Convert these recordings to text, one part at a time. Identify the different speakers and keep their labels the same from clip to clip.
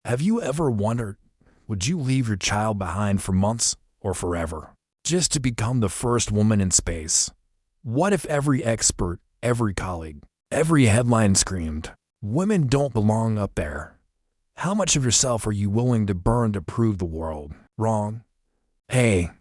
Speaker 1: Have you ever wondered, would you leave your child behind for months or forever, just to become the first woman in space? What if every expert, every colleague, every headline screamed, "Women don't belong up there"? How much of yourself are you willing to burn to prove the world wrong? Hey,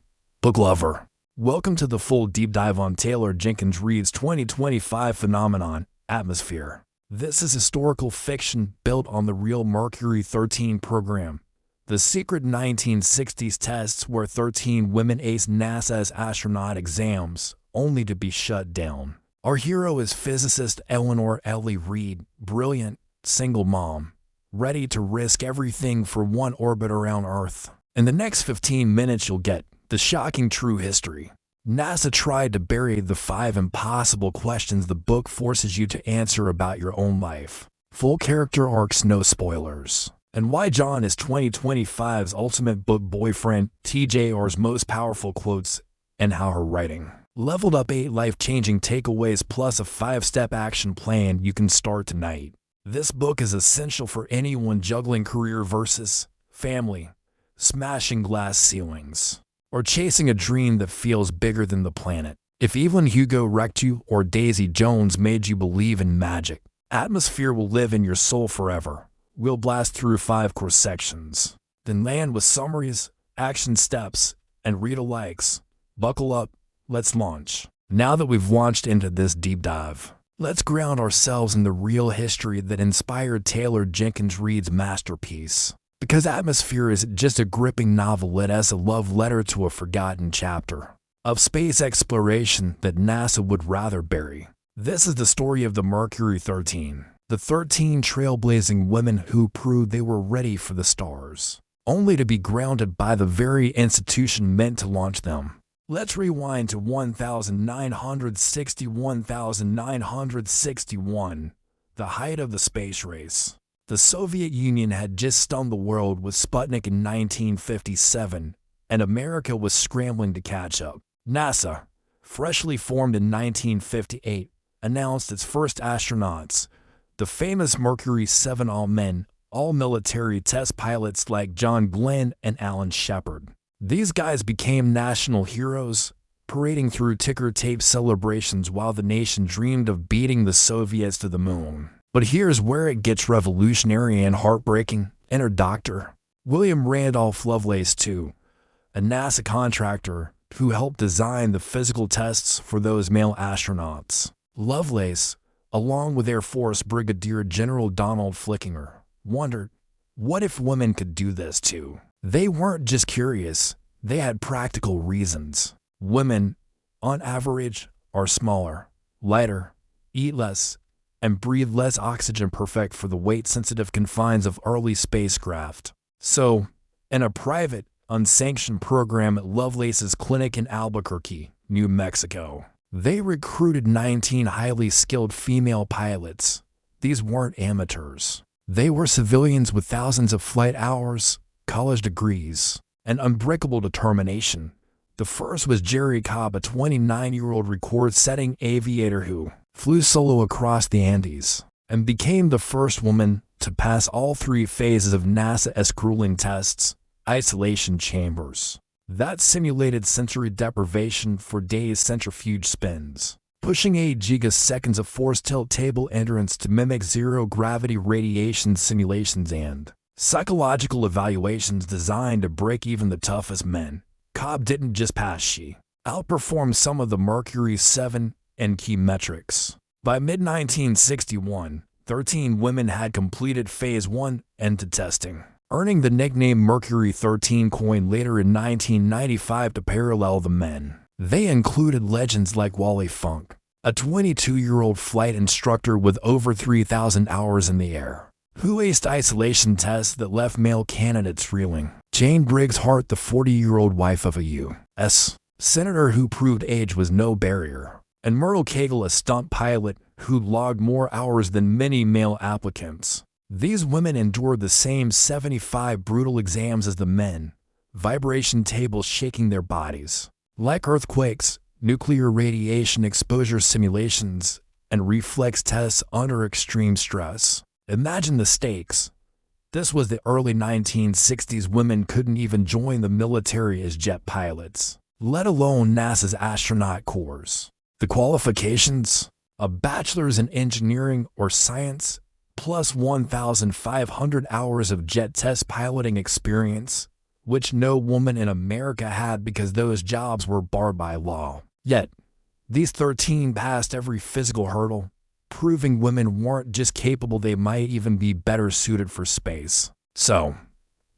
Speaker 1: book lover. Welcome to the full deep dive on Taylor Jenkins Reid's 2025 phenomenon, Atmosphere. This is historical fiction built on the real Mercury 13 program, the secret 1960s tests where 13 women aced NASA's astronaut exams, only to be shut down. Our hero is physicist Eleanor Ellie Reid, brilliant, single mom, ready to risk everything for one orbit around Earth. In the next 15 minutes you'll get the shocking true history. NASA tried to bury the 5 impossible questions the book forces you to answer about your own life. Full character arcs, no spoilers. And why John is 2025's ultimate book boyfriend, TJR's most powerful quotes, and how her writing leveled up 8 life-changing takeaways plus a 5-step action plan you can start tonight. This book is essential for anyone juggling career versus family, smashing glass ceilings, or chasing a dream that feels bigger than the planet. If Evelyn, Hugo wrecked you or Daisy Jones made you believe in magic, Atmosphere will live in your soul forever. We'll blast through 5 core sections, then land with summaries, action steps, and read-alikes. Buckle up, let's launch. Now that we've launched into this deep dive, let's ground ourselves in the real history that inspired Taylor Jenkins Reid's masterpiece. Because Atmosphere isn't just a gripping novel, it has a love letter to a forgotten chapter of space exploration that NASA would rather bury. This is the story of the Mercury 13, the 13 trailblazing women who proved they were ready for the stars, only to be grounded by the very institution meant to launch them. Let's rewind to 1961, the height of the space race. The Soviet Union had just stunned the world with Sputnik in 1957, and America was scrambling to catch up. NASA, freshly formed in 1958, announced its first astronauts, the famous Mercury 7 all-men, all-military test pilots like Joan Goodwin and Alan Shepard. These guys became national heroes, parading through ticker-tape celebrations while the nation dreamed of beating the Soviets to the moon. But here's where it gets revolutionary and heartbreaking. Enter Dr. William Randolph Lovelace II, a NASA contractor who helped design the physical tests for those male astronauts. Lovelace, along with Air Force Brigadier General Donald Flickinger, wondered, what if women could do this too? They weren't just curious, they had practical reasons. Women, on average, are smaller, lighter, eat less, and breathe less oxygen, perfect for the weight-sensitive confines of early spacecraft. So, in a private, unsanctioned program at Lovelace's clinic in Albuquerque, New Mexico, they recruited 19 highly skilled female pilots. These weren't amateurs. They were civilians with thousands of flight hours, college degrees, and unbreakable determination. The first was Jerry Cobb, a 29-year-old record-setting aviator who flew solo across the Andes and became the first woman to pass all 3 phases of NASA's grueling tests, isolation chambers that simulated sensory deprivation for days, centrifuge spins, pushing 8 gigaseconds of force tilt table endurance to mimic zero-gravity radiation simulations, and psychological evaluations designed to break even the toughest men. Cobb didn't just pass, she outperformed some of the Mercury 7 and key metrics. By mid-1961, 13 women had completed Phase 1 end-to testing, earning the nickname Mercury 13, coined later in 1995 to parallel the men. They included legends like Wally Funk, a 22-year-old flight instructor with over 3,000 hours in the air, who aced isolation tests that left male candidates reeling. Jane Briggs Hart, the 40-year-old wife of a U.S. senator who proved age was no barrier, and Myrtle Cagle, a stunt pilot who logged more hours than many male applicants. These women endured the same 75 brutal exams as the men, vibration tables shaking their bodies. Like earthquakes, nuclear radiation exposure simulations, and reflex tests under extreme stress. Imagine the stakes. This was the early 1960s. Women couldn't even join the military as jet pilots, let alone NASA's astronaut corps. The qualifications? A bachelor's in engineering or science, plus 1,500 hours of jet test piloting experience, which no woman in America had because those jobs were barred by law. Yet, these 13 passed every physical hurdle, proving women weren't just capable, they might even be better suited for space. So,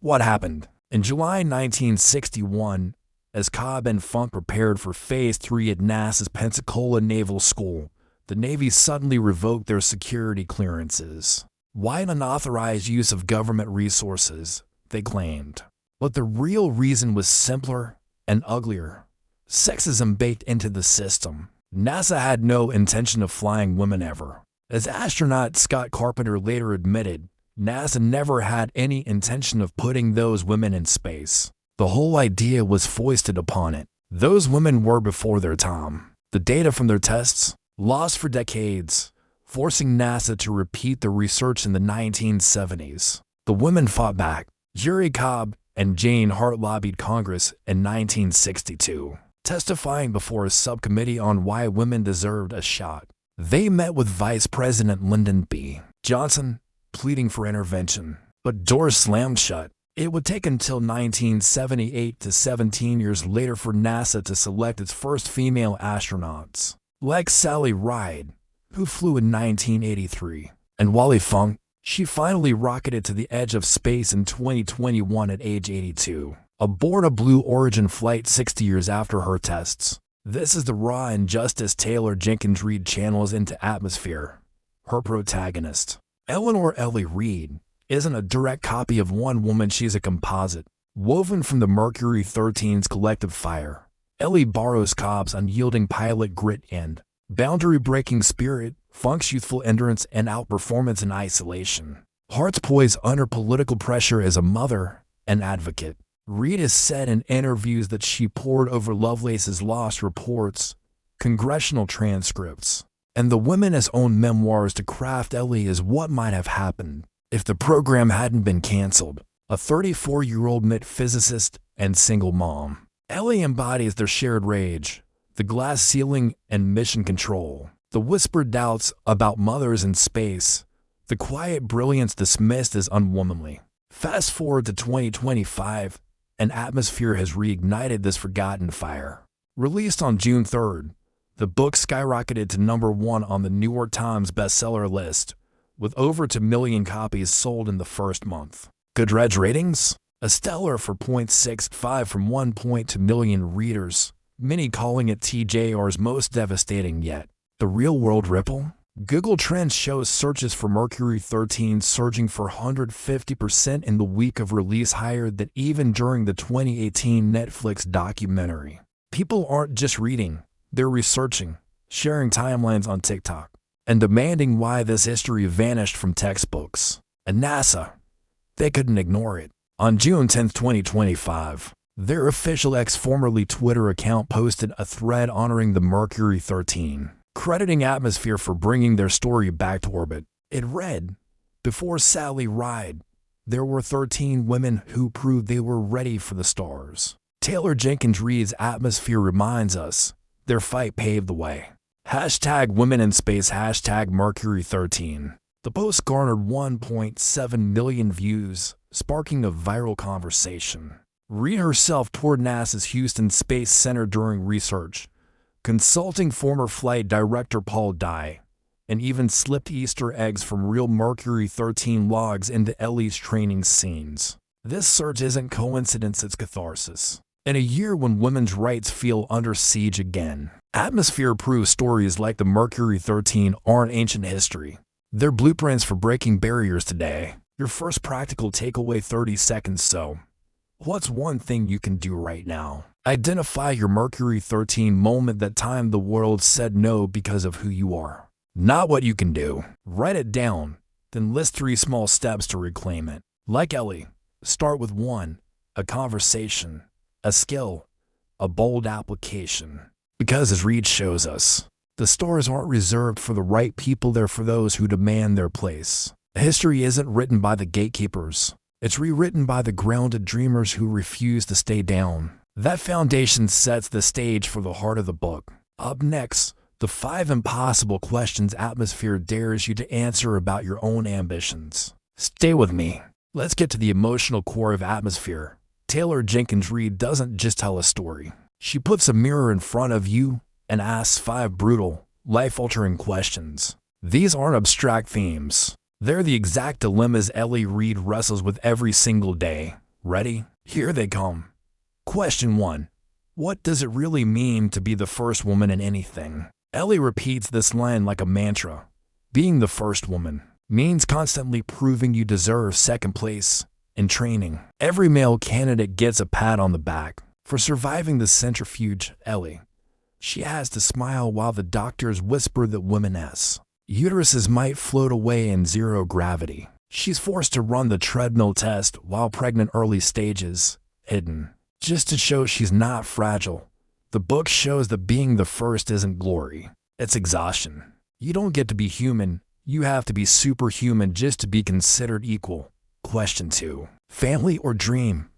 Speaker 1: what happened? In July 1961, as Cobb and Funk prepared for Phase 3 at NASA's Pensacola Naval School, the Navy suddenly revoked their security clearances. Why an unauthorized use of government resources, they claimed. But the real reason was simpler and uglier. Sexism baked into the system. NASA had no intention of flying women ever. As astronaut Scott Carpenter later admitted, NASA never had any intention of putting those women in space. The whole idea was foisted upon it. Those women were before their time. The data from their tests, lost for decades, forcing NASA to repeat the research in the 1970s. The women fought back. Jerry Cobb and Jane Hart lobbied Congress in 1962, testifying before a subcommittee on why women deserved a shot. They met with Vice President Lyndon B. Johnson, pleading for intervention, but doors slammed shut. It would take until 1978 to 17 years later for NASA to select its first female astronauts, like Sally Ride, who flew in 1983, and Wally Funk. She finally rocketed to the edge of space in 2021 at age 82, aboard a Blue Origin flight 60 years after her tests. This is the raw injustice Taylor Jenkins Reid channels into atmosphere. Her protagonist, Eleanor Ellie Reid, isn't a direct copy of one woman, she's a composite, woven from the Mercury 13's collective fire. Ellie borrows Cobb's unyielding pilot grit and boundary-breaking spirit, Funk's youthful endurance and outperformance in isolation. Hart's poise under political pressure as a mother and advocate. Reid has said in interviews that she pored over Lovelace's lost reports, congressional transcripts, and the women's own memoirs to craft Ellie as what might have happened if the program hadn't been canceled. A 34-year-old physicist and single mom, Ellie embodies their shared rage, the glass ceiling and mission control, the whispered doubts about mothers in space, the quiet brilliance dismissed as unwomanly. Fast forward to 2025, an atmosphere has reignited this forgotten fire. Released on June 3rd, the book skyrocketed to #1 on the New York Times bestseller list, with over 2 million copies sold in the first month. Goodreads ratings? A stellar 4.65 from 1.2 million readers, many calling it TJR's most devastating yet. The real-world ripple? Google Trends shows searches for Mercury 13 surging 450% in the week of release, higher than even during the 2018 Netflix documentary. People aren't just reading, they're researching, sharing timelines on TikTok, and demanding why this history vanished from textbooks. And NASA, they couldn't ignore it. On June 10, 2025, their official X, formerly Twitter account, posted a thread honoring the Mercury 13, crediting Atmosphere for bringing their story back to orbit. It read, "Before Sally Ride, there were 13 women who proved they were ready for the stars." Taylor Jenkins Reid's Atmosphere reminds us, their fight paved the way. Hashtag Women in Space, hashtag Mercury 13. The post garnered 1.7 million views, sparking a viral conversation. Reid herself toured NASA's Houston Space Center during research, consulting former flight director Paul Dye, and even slipped Easter eggs from real Mercury 13 logs into Ellie's training scenes. This surge isn't coincidence, it's catharsis. In a year when women's rights feel under siege again, Atmosphere proves stories like the Mercury 13 aren't ancient history. They're blueprints for breaking barriers today. Your first practical takeaway, 30 seconds. So, what's one thing you can do right now? Identify your Mercury 13 moment, that time the world said no because of who you are, not what you can do. Write it down, then list 3 small steps to reclaim it. Like Ellie, start with 1, a conversation, a skill, a bold application. Because as Reid shows us, the stars aren't reserved for the right people, they're for those who demand their place. History isn't written by the gatekeepers. It's rewritten by the grounded dreamers who refuse to stay down. That foundation sets the stage for the heart of the book. Up next, the 5 impossible questions atmosphere dares you to answer about your own ambitions. Stay with me. Let's get to the emotional core of Atmosphere. Taylor Jenkins Reid doesn't just tell a story. She puts a mirror in front of you and asks 5 brutal, life-altering questions. These aren't abstract themes. They're the exact dilemmas Ellie Reid wrestles with every single day. Ready? Here they come. Question 1. What does it really mean to be the first woman in anything? Ellie repeats this line like a mantra. Being the first woman means constantly proving you deserve second place in training. Every male candidate gets a pat on the back for surviving the centrifuge. Ellie, she has to smile while the doctors whisper that women's uteruses might float away in zero gravity. She's forced to run the treadmill test while pregnant, early stages hidden, just to show she's not fragile. The book shows that being the first isn't glory, it's exhaustion. You don't get to be human, you have to be superhuman just to be considered equal. Question 2. Family or dream?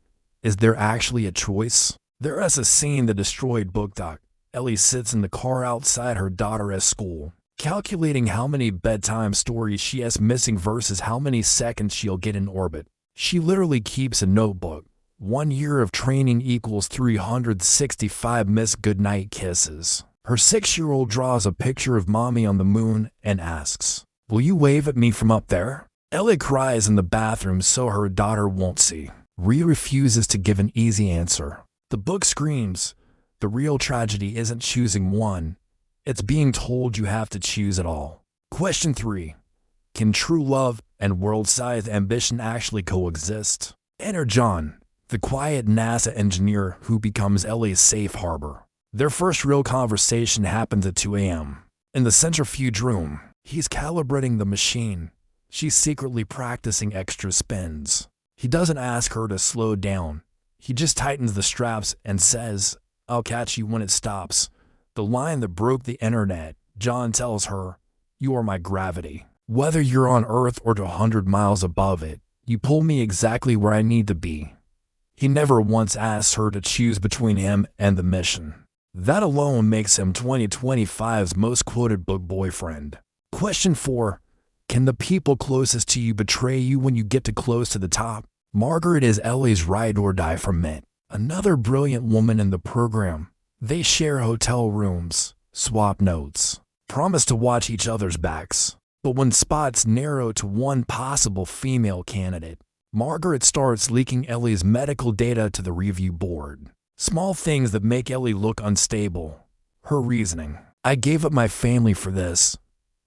Speaker 1: Is there actually a choice? There is a scene that destroyed book doc. Ellie sits in the car outside her daughter's school, calculating how many bedtime stories she has missing versus how many seconds she'll get in orbit. She literally keeps a notebook. 1 year of training equals 365 missed goodnight kisses. Her 6-year-old draws a picture of mommy on the moon and asks, "Will you wave at me from up there?" Ellie cries in the bathroom so her daughter won't see. Rhea refuses to give an easy answer. The book screams, the real tragedy isn't choosing one, it's being told you have to choose it all. Question 3. Can true love and world-sized ambition actually coexist? Enter John, the quiet NASA engineer who becomes Ellie's safe harbor. Their first real conversation happens at 2 a.m. in the centrifuge room. He's calibrating the machine. She's secretly practicing extra spins. He doesn't ask her to slow down. He just tightens the straps and says, "I'll catch you when it stops." The line that broke the internet. John tells her, "You are my gravity. Whether you're on Earth or 100 miles above it, you pull me exactly where I need to be." He never once asks her to choose between him and the mission. That alone makes him 2025's most quoted book boyfriend. Question 4. Can the people closest to you betray you when you get too close to the top? Margaret is Ellie's ride or die from it. Another brilliant woman in the program. They share hotel rooms, swap notes, promise to watch each other's backs. But when spots narrow to one possible female candidate, Margaret starts leaking Ellie's medical data to the review board. Small things that make Ellie look unstable. Her reasoning: "I gave up my family for this.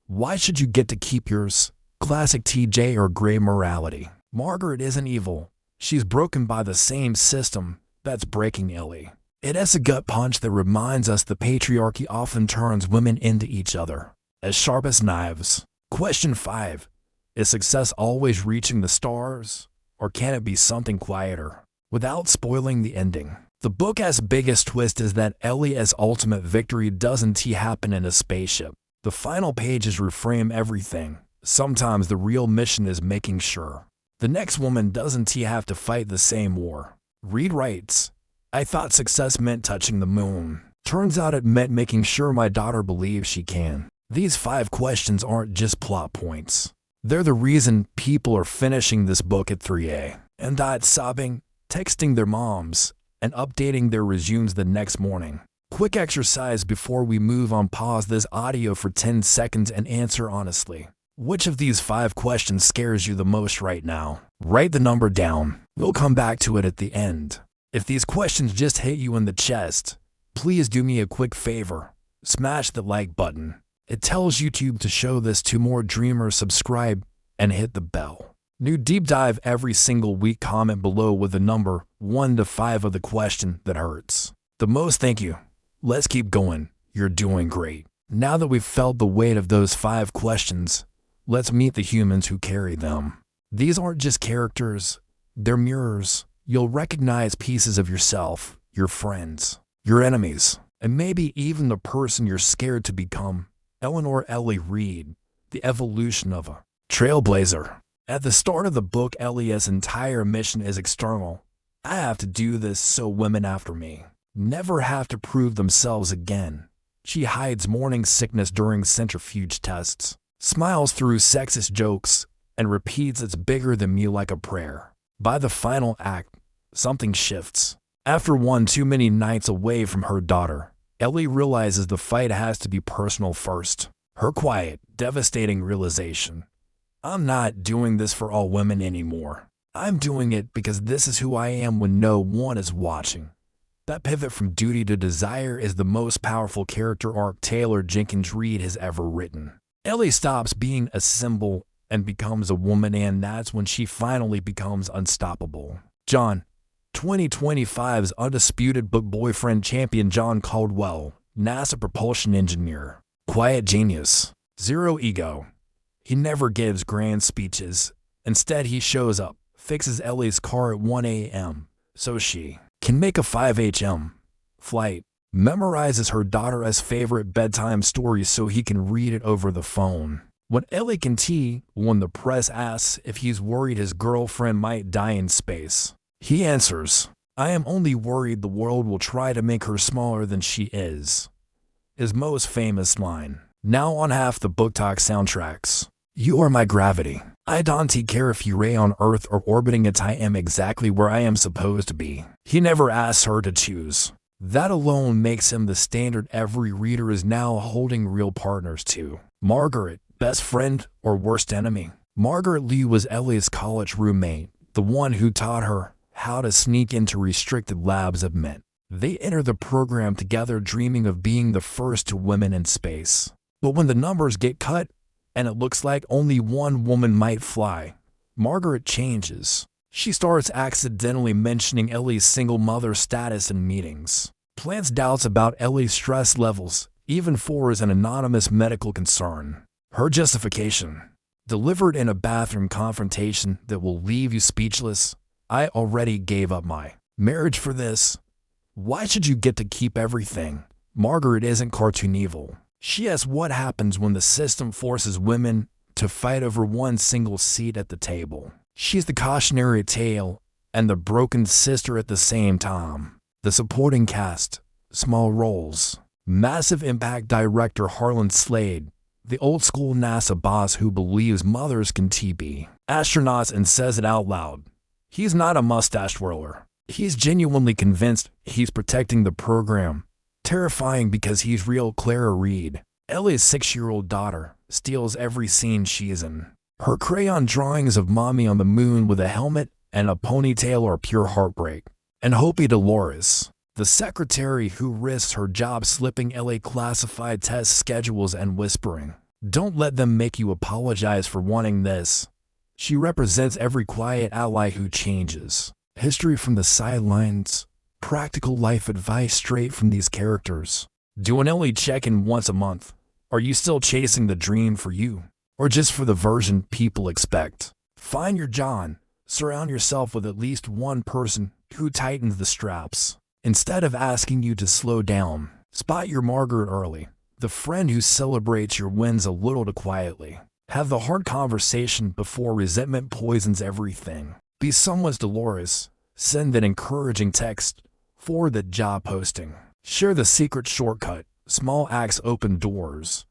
Speaker 1: Why should you get to keep yours?" Classic TJ or gray morality. Margaret isn't evil. She's broken by the same system that's breaking Ellie. It is a gut punch that reminds us the patriarchy often turns women into each other, as sharp as knives. Question 5. Is success always reaching the stars, or can it be something quieter? Without spoiling the ending, the book's biggest twist is that Ellie's ultimate victory doesn't happen in a spaceship. The final pages reframe everything. Sometimes the real mission is making sure the next woman doesn't have to fight the same war. Reid writes, "I thought success meant touching the moon. Turns out it meant making sure my daughter believes she can." These 5 questions aren't just plot points. They're the reason people are finishing this book at 3 a.m. and sobbing, texting their moms, and updating their resumes the next morning. Quick exercise before we move on. Pause this audio for 10 seconds and answer honestly. Which of these 5 questions scares you the most right now? Write the number down. We'll come back to it at the end. If these questions just hit you in the chest, please do me a quick favor. Smash the like button. It tells YouTube to show this to more dreamers. Subscribe and hit the bell. New deep dive every single week. Comment below with the number 1 to 5 of the question that hurts the most. Thank you. Let's keep going. You're doing great. Now that we've felt the weight of those 5 questions, let's meet the humans who carry them. These aren't just characters, they're mirrors. You'll recognize pieces of yourself, your friends, your enemies, and maybe even the person you're scared to become. Ellie Reid, the evolution of a trailblazer. At the start of the book, Ellie's entire mission is external. I have to do this so women after me never have to prove themselves again. She hides morning sickness during centrifuge tests, smiles through sexist jokes, and repeats "it's bigger than me" like a prayer. By the final act, something shifts. After one too many nights away from her daughter, Ellie realizes the fight has to be personal first. Her quiet, devastating realization: I'm not doing this for all women anymore. I'm doing it because this is who I am when no one is watching. That pivot from duty to desire is the most powerful character arc Taylor Jenkins Reid has ever written. Ellie stops being a symbol and becomes a woman, and that's when she finally becomes unstoppable. John, 2025's undisputed book boyfriend champion John Caldwell, NASA propulsion engineer, quiet genius, zero ego. He never gives grand speeches. Instead, he shows up, fixes Ellie's car at 1 a.m. so she can make a 5 a.m. flight, memorizes her daughter's favorite bedtime stories so he can read it over the phone. When Ellie can when the press asks if he's worried his girlfriend might die in space, he answers, "I am only worried the world will try to make her smaller than she is." His most famous line, now on half the Book Talk soundtracks. "You are my gravity. I don't care if you ray on Earth or orbiting it, I am exactly where I am supposed to be." He never asks her to choose. That alone makes him the standard every reader is now holding real partners to. Margaret, best friend or worst enemy? Margaret Lee was Ellie's college roommate, the one who taught her how to sneak into restricted labs at Mint. They enter the program together, dreaming of being the first two women in space. But when the numbers get cut, and it looks like only one woman might fly, Margaret changes. She starts accidentally mentioning Ellie's single mother status in meetings, plants doubts about Ellie's stress levels, even for an anonymous medical concern. Her justification, delivered in a bathroom confrontation that will leave you speechless: "I already gave up my marriage for this. Why should you get to keep everything?" Margaret isn't cartoon evil. She asks what happens when the system forces women to fight over one single seat at the table. She's the cautionary tale and the broken sister at the same time. The supporting cast, small roles. Massive impact: director Harlan Slade, the old-school NASA boss who believes mothers can be astronauts and says it out loud. He's not a mustache twirler. He's genuinely convinced he's protecting the program. Terrifying because he's real. Clara Reed, Ellie's 6-year-old daughter, steals every scene she's in. Her crayon drawings of mommy on the moon with a helmet and a ponytail are pure heartbreak. And Hopi Dolores, the secretary who risks her job slipping Ellie classified test schedules and whispering, "Don't let them make you apologize for wanting this." She represents every quiet ally who changes. History from the sidelines, practical life advice straight from these characters. Do an Ellie check-in once a month. Are you still chasing the dream for you, or just for the version people expect? Find your John. Surround yourself with at least one person who tightens the straps instead of asking you to slow down. Spot your Margaret early, the friend who celebrates your wins a little too quietly. Have the hard conversation before resentment poisons everything. Be someone's Dolores. Send that encouraging text. Forward that job posting. Share the secret shortcut. Small acts open doors.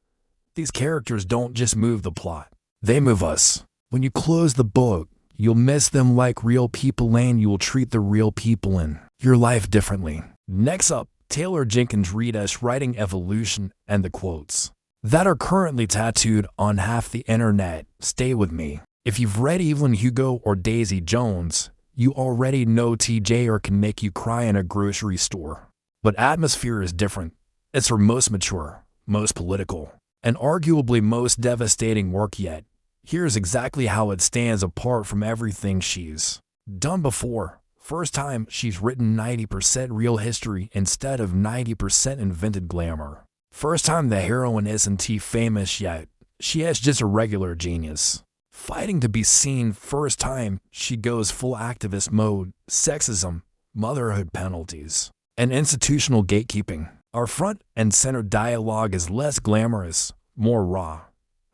Speaker 1: These characters don't just move the plot, they move us. When you close the book, you'll miss them like real people, and you will treat the real people in your life differently. Next up, Taylor Jenkins Reid's writing evolution and the quotes that are currently tattooed on half the internet. Stay with me. If you've read Evelyn, Hugo, or Daisy Jones, you already know TJ or can make you cry in a grocery store. But Atmosphere is different. It's her most mature, most political, and arguably most devastating work yet. Here's exactly how it stands apart from everything she's done before. First time she's written 90% real history instead of 90% invented glamour. First time the heroine isn't famous yet. She has just a regular genius fighting to be seen. First time she goes full activist mode. Sexism, motherhood penalties, and institutional gatekeeping. Our front and center dialogue is less glamorous, more raw.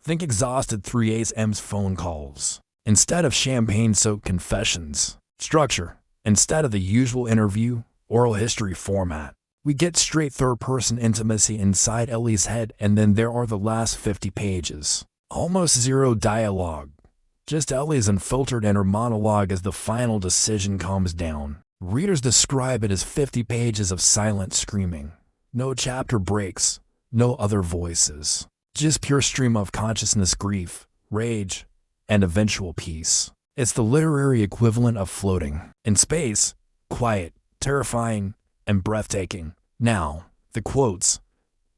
Speaker 1: Think exhausted 3 a.m.'s phone calls. instead of champagne-soaked confessions. Structure, instead of the usual interview, oral history format. We get straight third-person intimacy inside Ellie's head, and then there are the last 50 pages. Almost zero dialogue. Just Ellie's unfiltered inner monologue as the final decision comes down. Readers describe it as 50 pages of silent screaming. No chapter breaks, no other voices. Just pure stream of consciousness, grief, rage, and eventual peace. It's the literary equivalent of floating in space, quiet, terrifying, and breathtaking. Now, the quotes.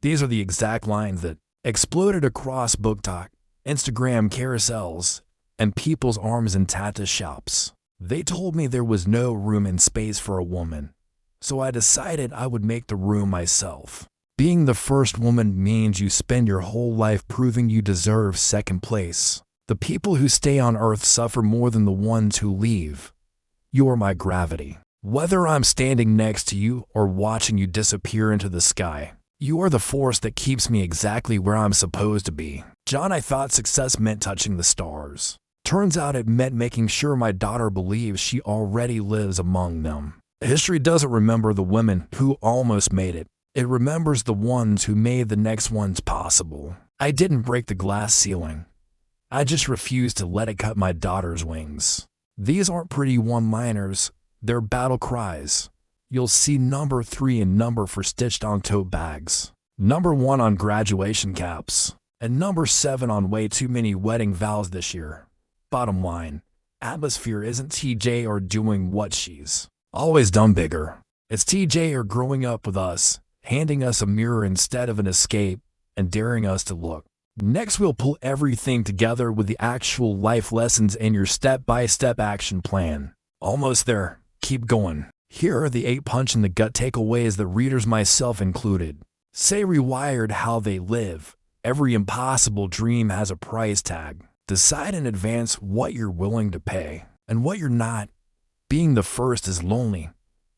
Speaker 1: These are the exact lines that exploded across BookTok, Instagram carousels, and people's arms and tattoo shops. They told me there was no room in space for a woman, so I decided I would make the room myself. Being the first woman means you spend your whole life proving you deserve second place. The people who stay on Earth suffer more than the ones who leave. You are my gravity. Whether I'm standing next to you or watching you disappear into the sky, you are the force that keeps me exactly where I'm supposed to be. John, I thought success meant touching the stars. Turns out it meant making sure my daughter believes she already lives among them. History doesn't remember the women who almost made it. It remembers the ones who made the next ones possible. I didn't break the glass ceiling. I just refused to let it cut my daughter's wings. These aren't pretty one-liners, they're battle cries. You'll see number 3 and number 4 stitched on tote bags, number 1 on graduation caps, and number 7 on way too many wedding vows this year. Bottom line, Atmosphere isn't TJ or doing what she's always done bigger. It's TJ or growing up with us, handing us a mirror instead of an escape, and daring us to look. Next, we'll pull everything together with the actual life lessons in your step-by-step action plan. Almost there. Keep going. Here are the 8 punch-in-the-gut takeaways that readers, myself included, say rewired how they live. Every impossible dream has a price tag. Decide in advance what you're willing to pay and what you're not. Being the first is lonely,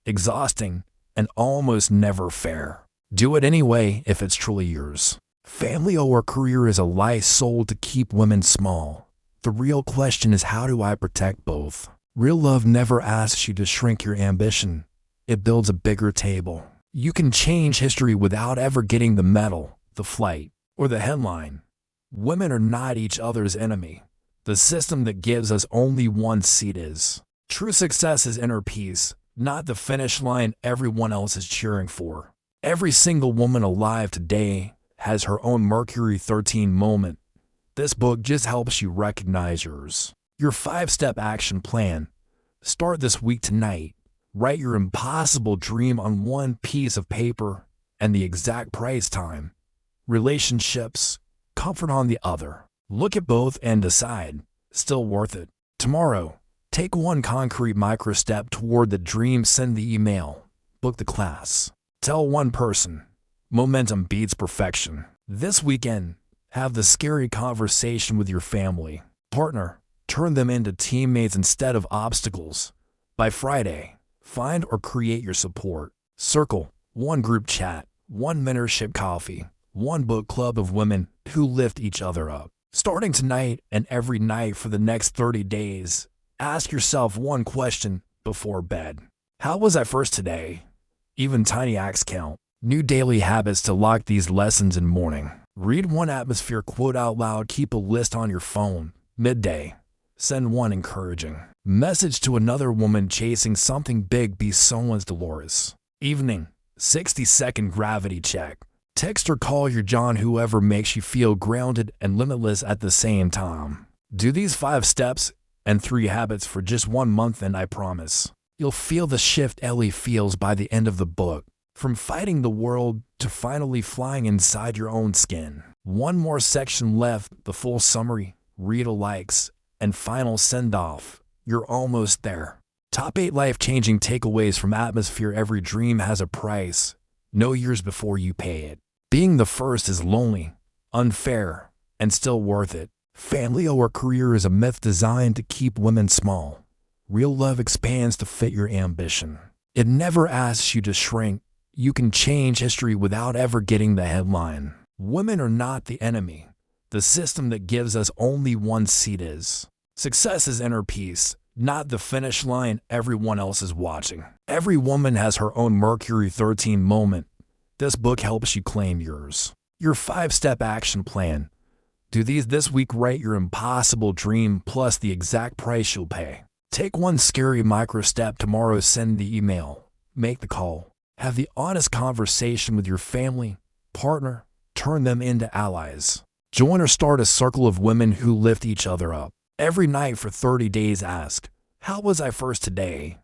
Speaker 1: exhausting, and almost never fair. Do it anyway if it's truly yours. Family or career is a lie sold to keep women small. The real question is, how do I protect both? Real love never asks you to shrink your ambition. It builds a bigger table. You can change history without ever getting the medal, the flight, or the headline. Women are not each other's enemy. The system that gives us only one seat is. True success is inner peace, not the finish line everyone else is cheering for. Every single woman alive today has her own Mercury 13 moment. This book just helps you recognize yours. Your 5-step action plan. Start this week tonight. Write your impossible dream on one piece of paper and the exact price time. Relationships, comfort on the other. Look at both and decide. Still worth it. Tomorrow, take one concrete micro step toward the dream. Send the email. Book the class. Tell one person. Momentum beats perfection. This weekend, have the scary conversation with your family. Partner, turn them into teammates instead of obstacles. By Friday, find or create your support circle, one group chat, one mentorship coffee, one book club of women who lift each other up. Starting tonight and every night for the next 30 days, ask yourself one question before bed. How was I first today? Even tiny acts count. New daily habits to lock these lessons in morning. Read one atmosphere quote out loud. Keep a list on your phone. Midday. Send one encouraging message to another woman chasing something big. Be someone's Dolores. Evening. 60-second gravity check. Text or call your John, whoever makes you feel grounded and limitless at the same time. Do these 5 steps and 3 habits for just 1 month, and I promise you'll feel the shift Ellie feels by the end of the book. From fighting the world to finally flying inside your own skin. One more section left, the full summary, read likes, and final send-off. You're almost there. Top 8 life-changing takeaways from Atmosphere. Every dream has a price. Know yours before you pay it. Being the first is lonely, unfair, and still worth it. Family or career is a myth designed to keep women small. Real love expands to fit your ambition. It never asks you to shrink. You can change history without ever getting the headline. Women are not the enemy. The system that gives us only one seat is. Success is inner peace, not the finish line everyone else is watching. Every woman has her own Mercury 13 moment. This book helps you claim yours. Your 5-step action plan. Do these this week. Write your impossible dream plus the exact price you'll pay. Take one scary micro step tomorrow. Send the email. Make the call. Have the honest conversation with your family, partner. Turn them into allies. Join or start a circle of women who lift each other up. Every night for 30 days ask, how was I first today?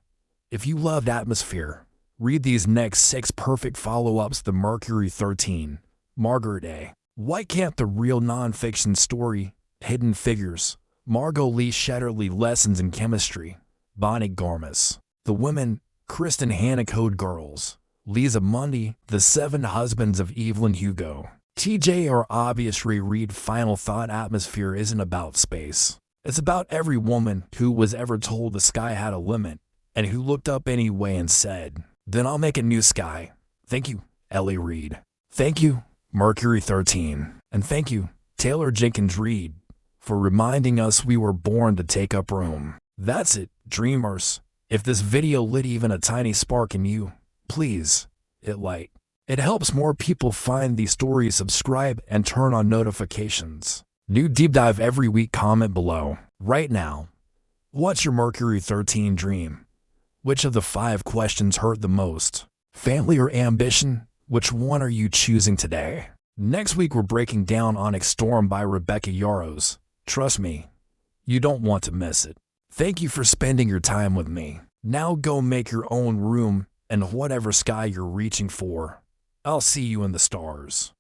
Speaker 1: If you loved atmosphere, read these next 6 perfect follow-ups. The Mercury 13. Margaret A. White Camp, the real nonfiction story. Hidden Figures. Margot Lee Shetterly, Lessons in Chemistry. Bonnie Garmis. The Women. Kristen Hanna, Code Girls. Lisa Mundy, The 7 Husbands of Evelyn. Hugo. TJR Obvious. Reread Final Thought. Atmosphere isn't about space. It's about every woman who was ever told the sky had a limit and who looked up anyway and said, then I'll make a new sky. Thank you, Ellie Reid. Thank you, Mercury 13. And thank you, Taylor Jenkins Reid, for reminding us we were born to take up room. That's it, dreamers. If this video lit even a tiny spark in you, please, hit like. It helps more people find these stories. Subscribe and turn on notifications. New deep dive every week. Comment below. Right now, what's your Mercury 13 dream? Which of the 5 questions hurt the most? Family or ambition? Which one are you choosing today? Next week we're breaking down Onyx Storm by Rebecca Yarros. Trust me, you don't want to miss it. Thank you for spending your time with me. Now go make your own room and whatever sky you're reaching for. I'll see you in the stars.